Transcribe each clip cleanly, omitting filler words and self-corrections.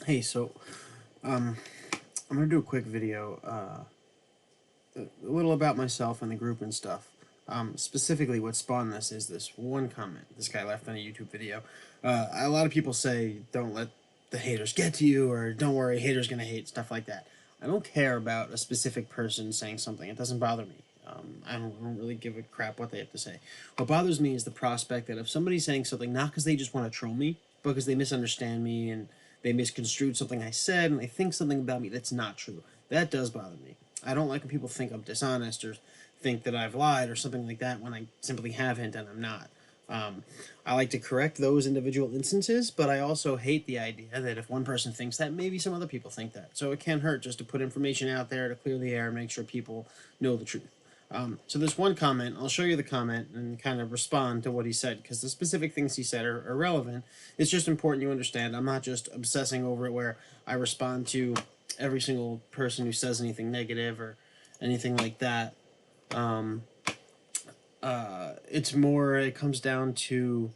Hey, I'm gonna do a quick video, a little about myself and the group and stuff. Specifically, what spawned this is this one comment this guy left on a YouTube video. A lot of people say, "Don't let the haters get to you," or "Don't worry, haters gonna hate," stuff like that. I don't care about a specific person saying something. It doesn't bother me. I don't really give a crap what they have to say. What bothers me is the prospect that if somebody's saying something not because they just want to troll me, but because they misunderstand me and they misconstrued something I said and they think something about me that's not true, that does bother me. I don't like when people think I'm dishonest or think that I've lied or something like that when I simply haven't and I'm not. I like to correct those individual instances, but I also hate the idea that if one person thinks that, maybe some other people think that. So it can't hurt just to put information out there to clear the air and make sure people know the truth. So there's one comment. I'll show you the comment and kind of respond to what he said, because the specific things he said are relevant. It's just important you understand. I'm not just obsessing over it where I respond to every single person who says anything negative or anything like that. Um, it's more, it comes down to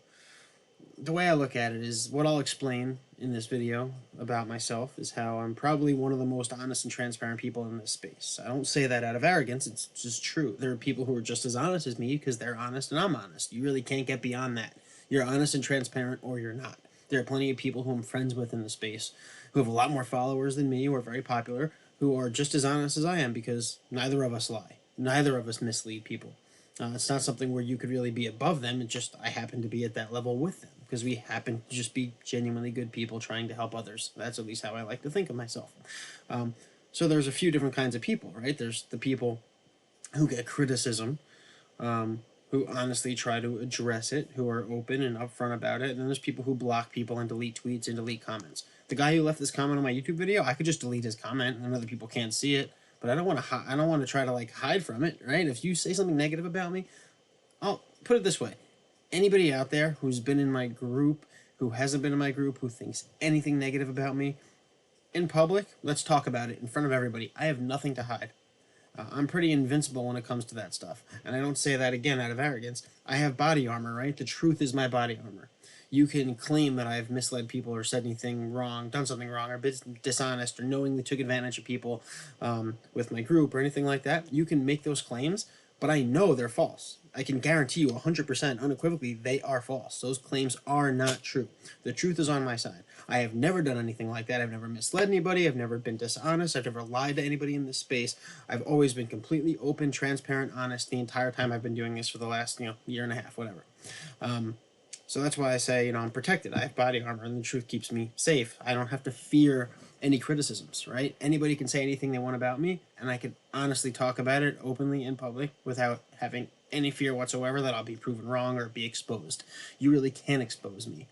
the way I look at it is what I'll explain in this video about myself is how I'm probably one of the most honest and transparent people in this space. I don't say that out of arrogance, it's just true. There are people who are just as honest as me because they're honest and I'm honest. You really can't get beyond that. You're honest and transparent or you're not. There are plenty of people who I'm friends with in the space who have a lot more followers than me, who are very popular, who are just as honest as I am because neither of us lie. Neither of us mislead people. It's not something where you could really be above them. It's just I happen to be at that level with them because we happen to just be genuinely good people trying to help others. That's at least how I like to think of myself. Um, so there's a few different kinds of people, right? There's the people who get criticism, who honestly try to address it, who are open and upfront about it. And then there's people who block people and delete tweets and delete comments. The guy who left this comment on my YouTube video, I could just delete his comment and other people can't see it. But I don't want to. I don't want to try to like hide from it, right? If you say something negative about me, I'll put it this way: anybody out there who's been in my group, who hasn't been in my group, who thinks anything negative about me in public, let's talk about it in front of everybody. I have nothing to hide. I'm pretty invincible when it comes to that stuff. And I don't say that again out of arrogance. I have body armor, right? The truth is my body armor. You can claim that I've misled people or said anything wrong, done something wrong, or been dishonest, or knowingly took advantage of people with my group or anything like that. You can make those claims, but I know they're false. I can guarantee you 100% unequivocally they are false. Those claims are not true. The truth is on my side. I have never done anything like that. I've never misled anybody. I've never been dishonest. I've never lied to anybody in this space. I've always been completely open, transparent, honest the entire time I've been doing this for the last, year and a half, whatever. So that's why I say, I'm protected. I have body armor, and the truth keeps me safe. I don't have to fear any criticisms, right? Anybody can say anything they want about me, and I can honestly talk about it openly in public without having any fear whatsoever that I'll be proven wrong or be exposed. You really can't expose me.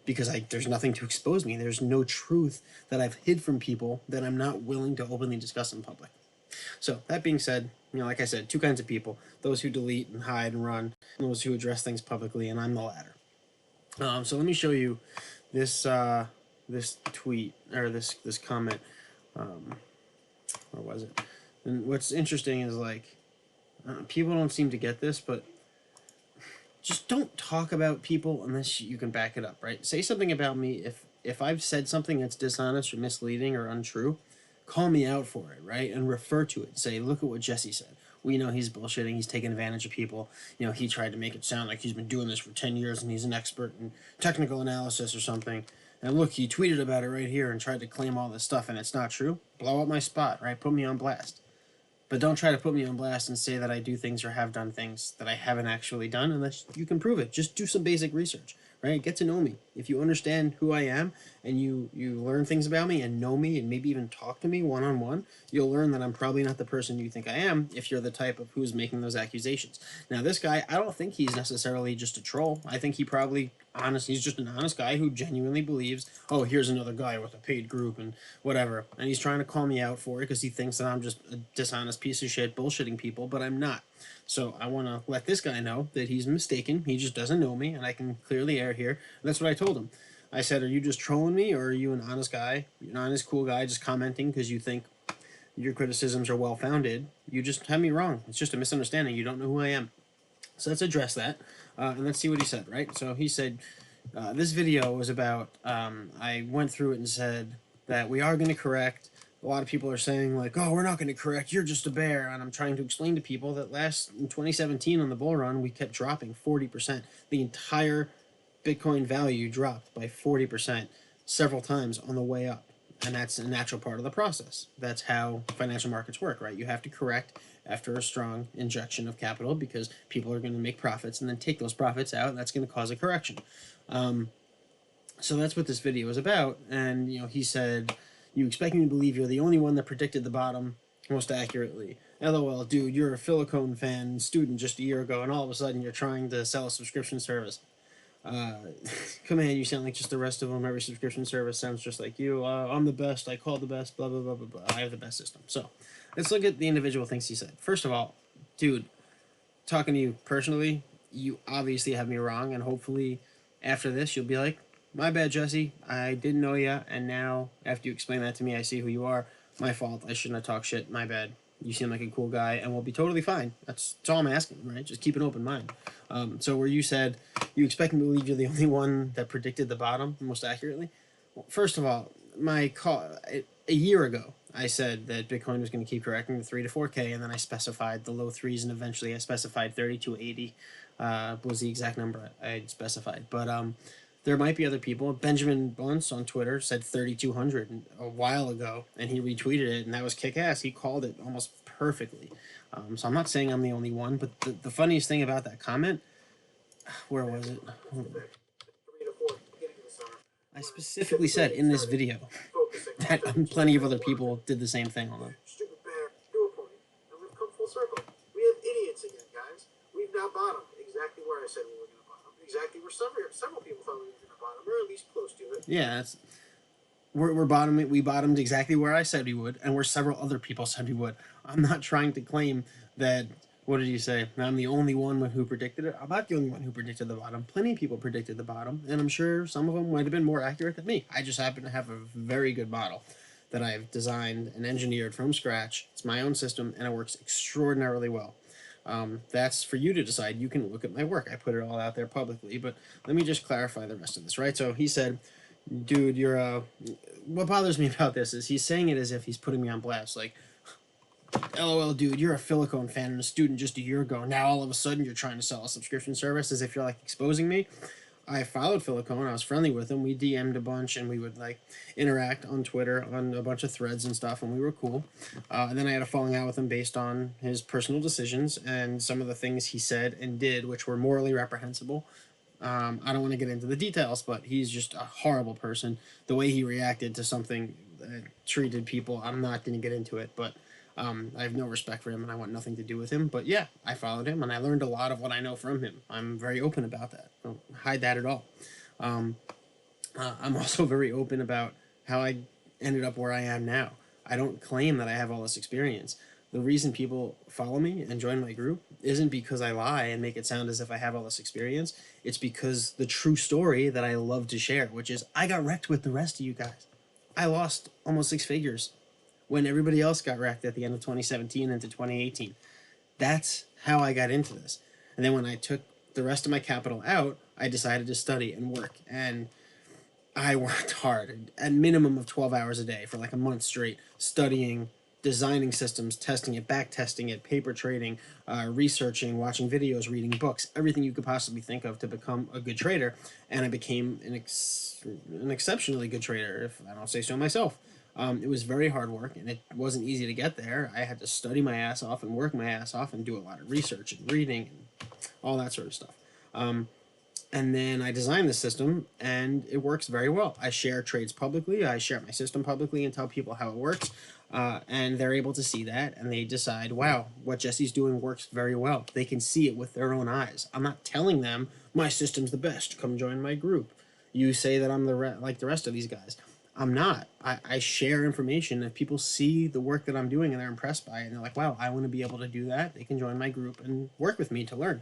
Because there's nothing to expose me. There's no truth that I've hid from people that I'm not willing to openly discuss in public. So that being said, like I said, two kinds of people: those who delete and hide and run, and those who address things publicly. And I'm the latter. So let me show you this this tweet or this comment. Where was it? And what's interesting is people don't seem to get this, but just don't talk about people unless you can back it up, right? Say something about me if I've said something that's dishonest or misleading or untrue, call me out for it, right? And refer to it. Say, look at what Jesse said. We know he's bullshitting. He's taking advantage of people. He tried to make it sound like he's been doing this for 10 years and he's an expert in technical analysis or something. And look, he tweeted about it right here and tried to claim all this stuff and it's not true. Blow up my spot, right? Put me on blast. But don't try to put me on blast and say that I do things or have done things that I haven't actually done unless you can prove it. Just do some basic research, right? Get to know me. If you understand who I am and you learn things about me and know me and maybe even talk to me one-on-one, you'll learn that I'm probably not the person you think I am if you're the type of who's making those accusations. Now, this guy, I don't think he's necessarily just a troll. I think he's just an honest guy who genuinely believes, oh, here's another guy with a paid group and whatever. And he's trying to call me out for it because he thinks that I'm just a dishonest piece of shit bullshitting people, but I'm not. So I want to let this guy know that he's mistaken. He just doesn't know me, and I can clearly air here. And that's what I told him. I said, are you just trolling me, or are you an honest guy, an honest, cool guy just commenting because you think your criticisms are well-founded? You just have me wrong. It's just a misunderstanding. You don't know who I am. So let's address that, and let's see what he said, right? So he said, this video was about, I went through it and said, that we are going to correct. A lot of people are saying like, "Oh, we're not going to correct. You're just a bear." And I'm trying to explain to people that in 2017 on the bull run, we kept dropping 40%. The entire Bitcoin value dropped by 40% several times on the way up. And that's a natural part of the process. That's how financial markets work, right? You have to correct after a strong injection of capital because people are going to make profits and then take those profits out, and that's going to cause a correction. So that's what this video is about. And he said, "You expect me to believe you're the only one that predicted the bottom most accurately? LOL, dude, you're a Silicon fan student just a year ago, and all of a sudden you're trying to sell a subscription service. Come on, you sound like just the rest of them. Every subscription service sounds just like you. I'm the best. I call the best. Blah blah blah blah blah. I have the best system." So let's look at the individual things he said. First of all, dude, talking to you personally, you obviously have me wrong, and hopefully after this you'll be like, "My bad, Jesse. I didn't know you, and now after you explain that to me, I see who you are. My fault. I shouldn't have talked shit. My bad. You seem like a cool guy, and we'll be totally fine." That's all I'm asking, right? Just keep an open mind. So where you said you expect me to believe you're the only one that predicted the bottom most accurately. Well, first of all, a year ago, I said that Bitcoin was going to keep correcting to 3 to 4K, and then I specified the low threes, and eventually I specified 3280 was the exact number I specified. But there might be other people. Benjamin Bunce on Twitter said 3,200 a while ago, and he retweeted it, and that was kick-ass. He called it almost perfectly. So I'm not saying I'm the only one, but the funniest thing about that comment, where was it? I specifically said in this video that plenty of other people did the same thing. Hold on. Stupid bear, do a point, and we've come full circle. We have idiots again, guys. We've now bottomed exactly where I said we were going to bottom. Exactly where several people thought we were going to bottom, or at least close to it. Yeah, we're bottoming. We bottomed exactly where I said we would, and where several other people said we would. I'm not trying to claim that. What did you say? I'm the only one who predicted it. I'm not the only one who predicted the bottom. Plenty of people predicted the bottom, and I'm sure some of them might have been more accurate than me. I just happen to have a very good model that I've designed and engineered from scratch. It's my own system, and it works extraordinarily well. That's for you to decide. You can look at my work. I put it all out there publicly, but let me just clarify the rest of this, right? So he said, "Dude, you're what bothers me about this is he's saying it as if he's putting me on blast, like, LOL, dude, you're a Silicon fan and a student just a year ago. Now all of a sudden you're trying to sell a subscription service as if you're like exposing me." I followed Silicon. I was friendly with him. We DM'd a bunch, and we would like interact on Twitter on a bunch of threads and stuff, and we were cool. And then I had a falling out with him based on his personal decisions and some of the things he said and did, which were morally reprehensible. I don't want to get into the details, but he's just a horrible person. The way he reacted to something that treated people, I'm not going to get into it, but I have no respect for him, and I want nothing to do with him. But yeah, I followed him, and I learned a lot of what I know from him. I'm very open about that. I don't hide that at all. I'm also very open about how I ended up where I am now. I don't claim that I have all this experience. The reason people follow me and join my group isn't because I lie and make it sound as if I have all this experience. It's because the true story that I love to share, which is I got wrecked with the rest of you guys. I lost almost 6 figures when everybody else got wrecked at the end of 2017 into 2018. That's how I got into this. And then when I took the rest of my capital out, I decided to study and work. And I worked hard, at minimum of 12 hours a day for like a month straight, studying, designing systems, testing it, back testing it, paper trading, researching, watching videos, reading books, everything you could possibly think of to become a good trader. And I became an exceptionally good trader, if I don't say so myself. It was very hard work, and it wasn't easy to get there. I had to study my ass off and work my ass off and do a lot of research and reading and all that sort of stuff. And then I designed the system, and it works very well. I share trades publicly. I share my system publicly and tell people how it works. And they're able to see that, and they decide, wow, what Jesse's doing works very well. They can see it with their own eyes. I'm not telling them, my system's the best. Come join my group. You say that I'm like the rest of these guys. I'm not. I share information. If people see the work that I'm doing and they're impressed by it, and they're like, wow, I want to be able to do that, they can join my group and work with me to learn.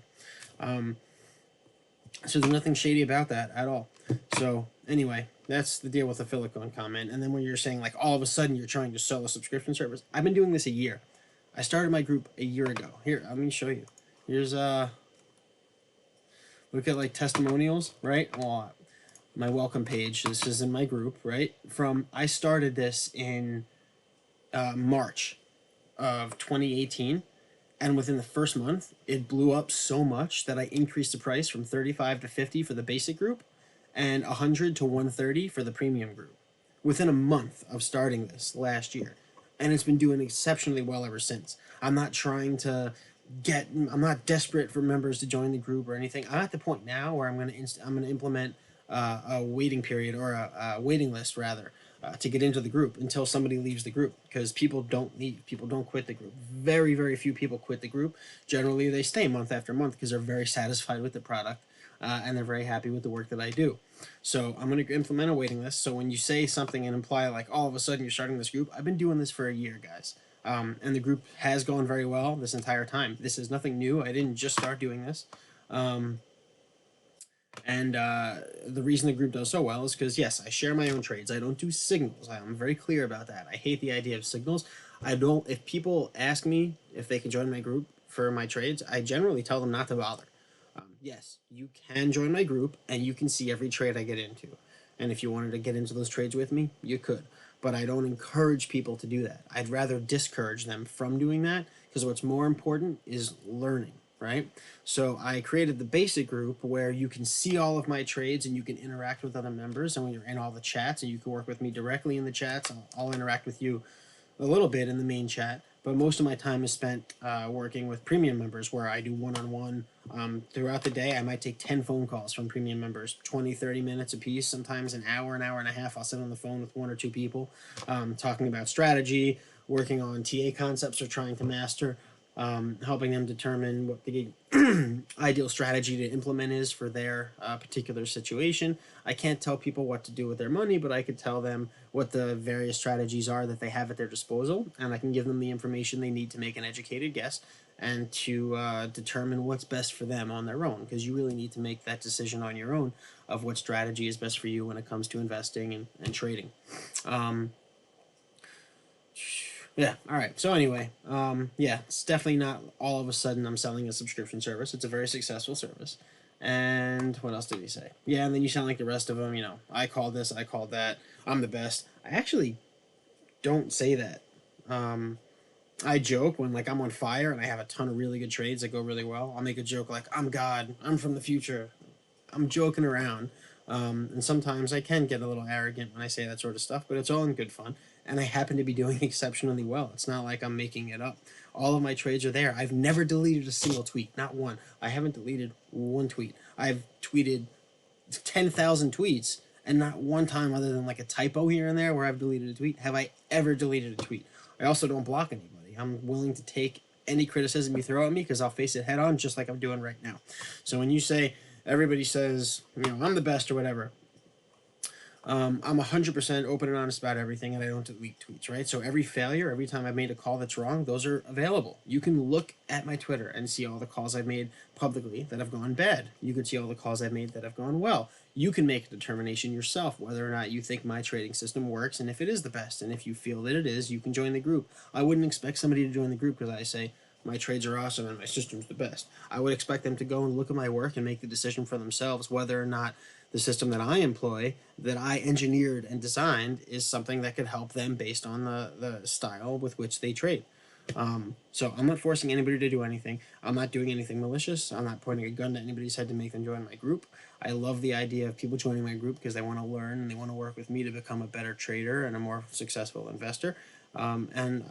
So there's nothing shady about that at all. So anyway, that's the deal with the Silicon comment. And then when you're saying like all of a sudden you're trying to sell a subscription service, I've been doing this a year. I started my group a year ago. Here, let me show you. Here's look at like testimonials, right? Well, my welcome page. This is in my group, right? I started this in March of 2018, and within the first month, it blew up so much that I increased the price from 35 to 50 for the basic group, and 100 to 130 for the premium group. Within a month of starting this last year, and it's been doing exceptionally well ever since. I'm not desperate for members to join the group or anything. I'm at the point now where I'm gonna implement a waiting period, or a waiting list rather, to get into the group until somebody leaves the group, because people don't leave. People don't quit the group. Very, very few people quit the group. Generally, they stay month after month because they're very satisfied with the product, and they're very happy with the work that I do. So I'm going to implement a waiting list. So when you say something and imply like all of a sudden you're starting this group, I've been doing this for a year, guys. And the group has gone very well this entire time. This is nothing new. I didn't just start doing this. Um, and the reason the group does so well is because, yes, I share my own trades. I don't do signals. I'm very clear about that. I hate the idea of signals. I don't, if people ask me if they can join my group for my trades, I generally tell them not to bother. Yes, you can join my group and you can see every trade I get into. And if you wanted to get into those trades with me, you could. But I don't encourage people to do that. I'd rather discourage them from doing that, because what's more important is learning, right? So I created the basic group where you can see all of my trades and you can interact with other members, and when you're in all the chats, and you can work with me directly in the chats. I'll interact with you a little bit in the main chat, but most of my time is spent working with premium members, where I do one-on-one. Throughout the day, I might take 10 phone calls from premium members, 20, 30 minutes a piece, sometimes an hour and a half. I'll sit on the phone with one or two people, talking about strategy, working on TA concepts they're trying to master, helping them determine what the ideal strategy to implement is for their particular situation. I can't tell people what to do with their money, but I could tell them what the various strategies are that they have at their disposal, and I can give them the information they need to make an educated guess and to determine what's best for them on their own, because you really need to make that decision on your own of what strategy is best for you when it comes to investing and trading. Um, yeah. All right. So anyway, yeah, it's definitely not all of a sudden I'm selling a subscription service. It's a very successful service. And what else did he say? Yeah, and then you sound like the rest of them. I call this, I call that. I'm the best. I actually don't say that. Um, I joke when like I'm on fire and I have a ton of really good trades that go really well. I'll make a joke like I'm God. I'm from the future. I'm joking around. And sometimes I can get a little arrogant when I say that sort of stuff, but it's all in good fun. And I happen to be doing exceptionally well. It's not like I'm making it up. All of my trades are there. I've never deleted a single tweet, not one. I haven't deleted one tweet. I've tweeted 10,000 tweets, and not one time, other than like a typo here and there where I've deleted a tweet, have I ever deleted a tweet. I also don't block anybody. I'm willing to take any criticism you throw at me because I'll face it head on, just like I'm doing right now. So when you say, everybody says, I'm the best or whatever, I'm 100% open and honest about everything, and I don't delete tweets, right? So every failure, every time I've made a call that's wrong, those are available. You can look at my Twitter and see all the calls I've made publicly that have gone bad. You can see all the calls I've made that have gone well. You can make a determination yourself whether or not you think my trading system works and if it is the best. And if you feel that it is, you can join the group. I wouldn't expect somebody to join the group because I say, my trades are awesome and my system's the best. I would expect them to go and look at my work and make the decision for themselves whether or not the system that I employ, that I engineered and designed, is something that could help them based on the style with which they trade. So I'm not forcing anybody to do anything. I'm not doing anything malicious. I'm not pointing a gun to anybody's head to make them join my group. I love the idea of people joining my group because they want to learn and they want to work with me to become a better trader and a more successful investor. And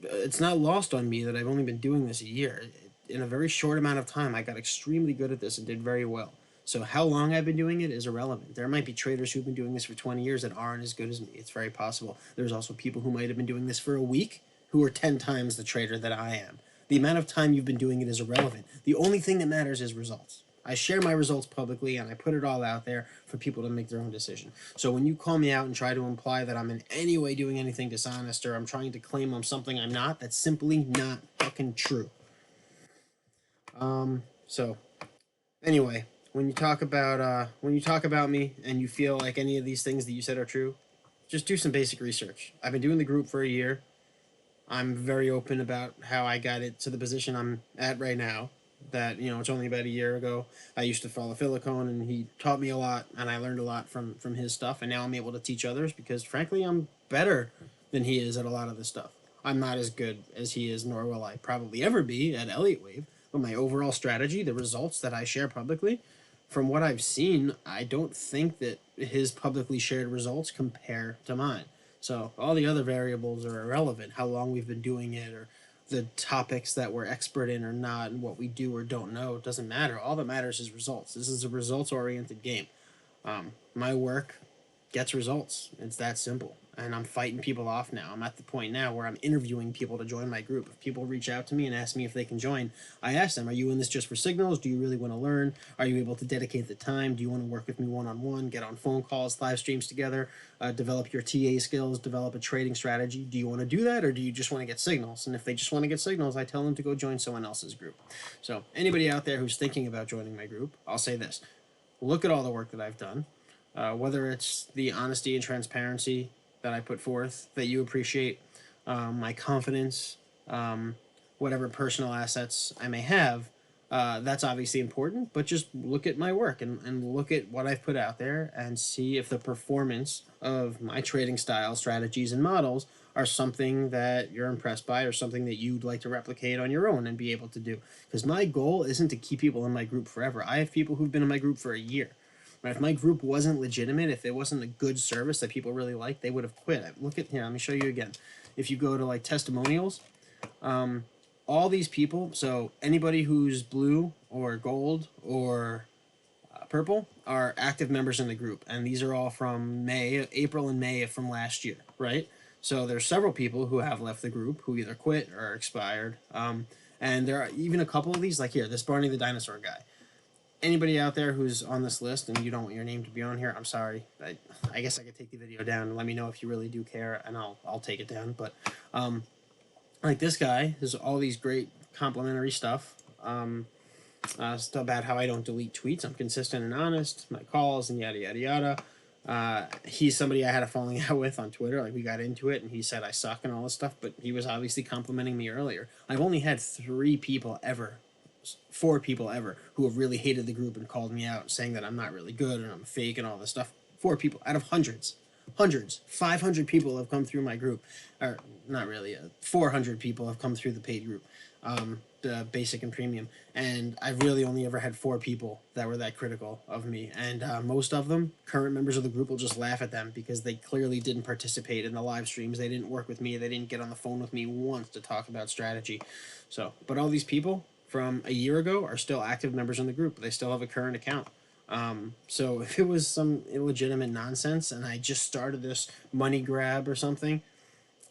it's not lost on me that I've only been doing this a year. In a very short amount of time, I got extremely good at this and did very well. So how long I've been doing it is irrelevant. There might be traders who've been doing this for 20 years that aren't as good as me. It's very possible. There's also people who might have been doing this for a week who are 10 times the trader that I am. The amount of time you've been doing it is irrelevant. The only thing that matters is results. I share my results publicly and I put it all out there for people to make their own decision. So when you call me out and try to imply that I'm in any way doing anything dishonest or I'm trying to claim I'm something I'm not, that's simply not fucking true. So anyway, when you talk about me and you feel like any of these things that you said are true, just do some basic research. I've been doing the group for a year. I'm very open about how I got it to the position I'm at right now. that, you know, it's only about a year ago. I used to follow Silicone, and he taught me a lot, and I learned a lot from his stuff. And now I'm able to teach others because, frankly, I'm better than he is at a lot of this stuff. I'm not as good as he is, nor will I probably ever be at Elliott Wave. But my overall strategy, the results that I share publicly, from what I've seen, I don't think that his publicly shared results compare to mine. So all the other variables are irrelevant. How long we've been doing it, or the topics that we're expert in or not, and what we do or don't know, it doesn't matter. All that matters is results. This is a results oriented game. My work gets results. It's that simple. And I'm fighting people off now. I'm at the point now where I'm interviewing people to join my group. If people reach out to me and ask me if they can join, I ask them, are you in this just for signals? Do you really want to learn? Are you able to dedicate the time? Do you want to work with me one-on-one, get on phone calls, live streams together, develop your TA skills, develop a trading strategy? Do you want to do that, or do you just want to get signals? And if they just want to get signals, I tell them to go join someone else's group. So anybody out there who's thinking about joining my group, I'll say this. Look at all the work that I've done. Whether it's the honesty and transparency that I put forth that you appreciate, my confidence, whatever personal assets I may have, that's obviously important, but just look at my work, and look at what I've put out there and see if the performance of my trading style, strategies, and models are something that you're impressed by, or something that you'd like to replicate on your own and be able to do. Because my goal isn't to keep people in my group forever. I have people who've been in my group for a year. Right? If my group wasn't legitimate, if it wasn't a good service that people really liked, they would have quit. Look at here. Let me show you again. If you go to like testimonials, all these people. So anybody who's blue or gold or purple are active members in the group, and these are all from April and May from last year, right? So there's several people who have left the group who either quit or expired. And there are even a couple of these, like here, this Barney the Dinosaur guy. Anybody out there who's on this list and you don't want your name to be on here, I'm sorry. I guess I could take the video down and let me know if you really do care, and I'll take it down. But like this guy has all these great complimentary stuff. About how I don't delete tweets. I'm consistent and honest. My calls and yada yada yada. He's somebody I had a falling out with on Twitter. Like, we got into it, and he said I suck and all this stuff. But he was obviously complimenting me earlier. I've only had 4 people ever who have really hated the group and called me out, saying that I'm not really good and I'm fake and all this stuff. 4 people out of hundreds. 500 people have come through my group, or not really. 400 people have come through the paid group, the basic and premium, and I've really only ever had 4 people that were that critical of me, and most of them, current members of the group, will just laugh at them because they clearly didn't participate in the live streams. They didn't work with me. They didn't get on the phone with me once to talk about strategy. So, but all these people from a year ago are still active members in the group. They still have a current account. So if it was some illegitimate nonsense and I just started this money grab or something,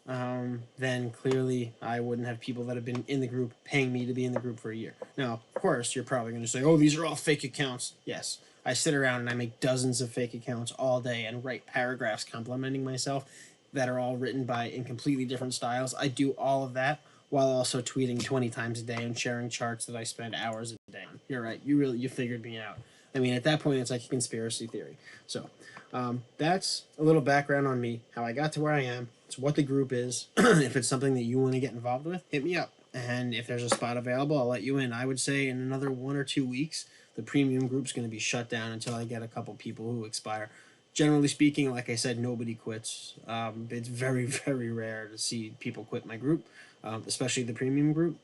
then clearly I wouldn't have people that have been in the group paying me to be in the group for a year. Now, of course, you're probably going to say, oh, these are all fake accounts. Yes, I sit around and I make dozens of fake accounts all day and write paragraphs complimenting myself that are all written in completely different styles. I do all of that while also tweeting 20 times a day and sharing charts that I spend hours a day on. You're right. You figured me out. I mean, at that point, it's like a conspiracy theory. So that's a little background on me, how I got to where I am. It's what the group is. If it's something that you want to get involved with, hit me up. And if there's a spot available, I'll let you in. I would say in another 1 or 2 weeks, the premium group's going to be shut down until I get a couple people who expire. Generally speaking, like I said, nobody quits. It's very, very rare to see people quit my group, especially the premium group.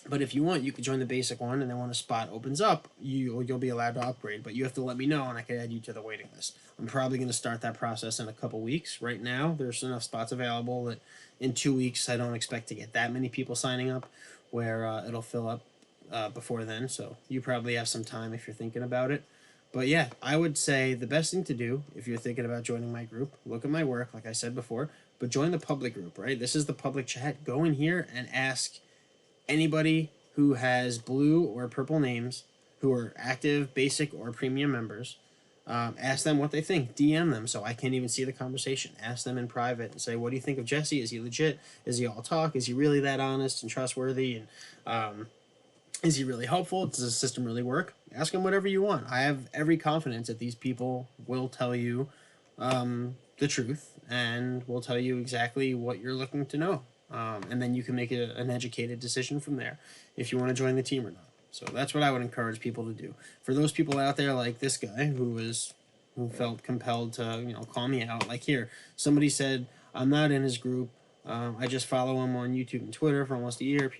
But if you want, you could join the basic one, and then when a spot opens up, you'll be allowed to upgrade. But you have to let me know, and I can add you to the waiting list. I'm probably going to start that process in a couple weeks. Right now, there's enough spots available that in 2 weeks, I don't expect to get that many people signing up, where it'll fill up before then. So you probably have some time if you're thinking about it. But yeah, I would say the best thing to do if you're thinking about joining my group, look at my work, like I said before, but join the public group, right? This is the public chat. Go in here and ask anybody who has blue or purple names, who are active, basic, or premium members. Ask them what they think. DM them so I can't even see the conversation. Ask them in private and say, what do you think of Jesse? Is he legit? Is he all talk? Is he really that honest and trustworthy? And is he really helpful? Does the system really work? Ask them whatever you want. I have every confidence that these people will tell you the truth and will tell you exactly what you're looking to know. And then you can make an educated decision from there if you want to join the team or not. So that's what I would encourage people to do. For those people out there like this guy who felt compelled to call me out, like here, somebody said I'm not in his group. I just follow him on YouTube and Twitter for almost a year.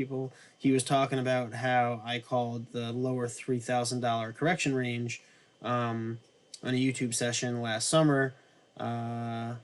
He was talking about how I called the lower $3,000 correction range on a YouTube session last summer. Uh,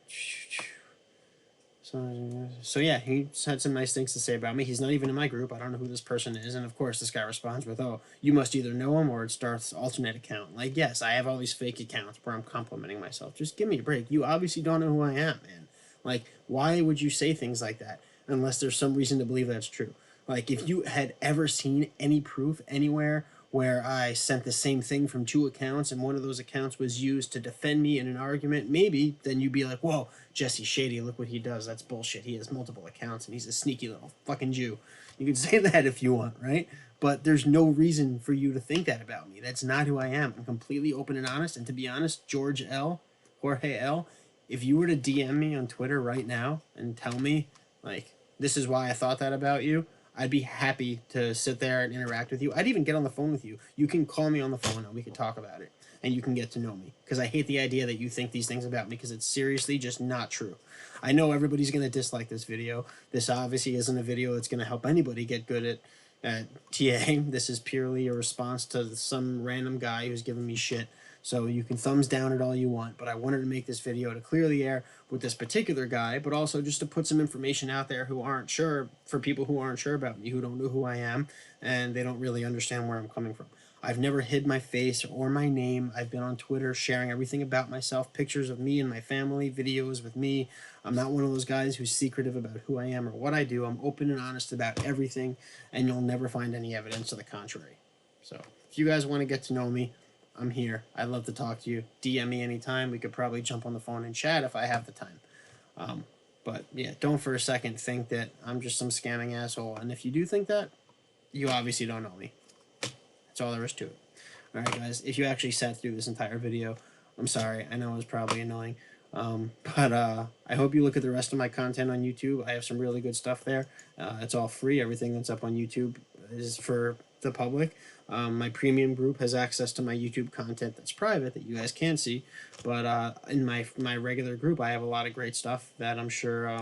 so yeah, he had some nice things to say about me. He's not even in my group. I don't know who this person is. And of course, this guy responds with, "Oh, you must either know him or it starts alternate account." Like, yes, I have all these fake accounts where I'm complimenting myself. Just give me a break. You obviously don't know who I am, man. Like, why would you say things like that unless there's some reason to believe that's true? Like, if you had ever seen any proof anywhere where I sent the same thing from two accounts and one of those accounts was used to defend me in an argument, maybe then you'd be like, whoa, Jesse's shady, look what he does. That's bullshit. He has multiple accounts and he's a sneaky little fucking Jew. You can say that if you want, right? But there's no reason for you to think that about me. That's not who I am. I'm completely open and honest. And to be honest, Jorge L., if you were to DM me on Twitter right now and tell me, like, this is why I thought that about you, I'd be happy to sit there and interact with you. I'd even get on the phone with you. You can call me on the phone and we can talk about it. And you can get to know me. Because I hate the idea that you think these things about me because it's seriously just not true. I know everybody's going to dislike this video. This obviously isn't a video that's going to help anybody get good at TA. This is purely a response to some random guy who's giving me shit. So you can thumbs down it all you want, but I wanted to make this video to clear the air with this particular guy, but also just to put some information out there who aren't sure, for people who aren't sure about me, who don't know who I am, and they don't really understand where I'm coming from. I've never hid my face or my name. I've been on Twitter sharing everything about myself, pictures of me and my family, videos with me. I'm not one of those guys who's secretive about who I am or what I do. I'm open and honest about everything, and you'll never find any evidence to the contrary. So if you guys want to get to know me, I'm here. I'd love to talk to you. DM me anytime. We could probably jump on the phone and chat if I have the time. But yeah, don't for a second think that I'm just some scamming asshole. And if you do think that, you obviously don't know me. That's all there is to it. All right, guys. If you actually sat through this entire video, I'm sorry. I know it was probably annoying. But I hope you look at the rest of my content on YouTube. I have some really good stuff there. It's all free. Everything that's up on YouTube is for the public. My premium group has access to my YouTube content that's private that you guys can't see. But in my regular group, I have a lot of great stuff that I'm sure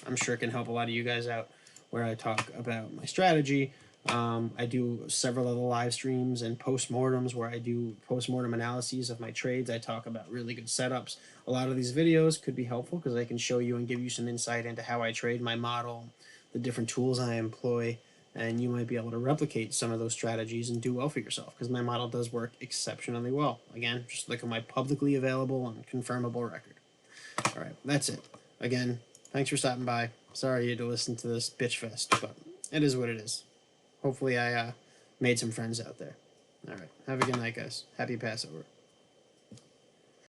can help a lot of you guys out. Where I talk about my strategy. I do several other live streams and postmortems where I do postmortem analyses of my trades. I talk about really good setups. A lot of these videos could be helpful because I can show you and give you some insight into how I trade, my model, the different tools I employ, and you might be able to replicate some of those strategies and do well for yourself because my model does work exceptionally well. Again, just look at my publicly available and confirmable record. All right, that's it. Again, thanks for stopping by. Sorry you had to listen to this bitch fest, but it is what it is. Hopefully I made some friends out there. All right. Have a good night, guys. Happy Passover.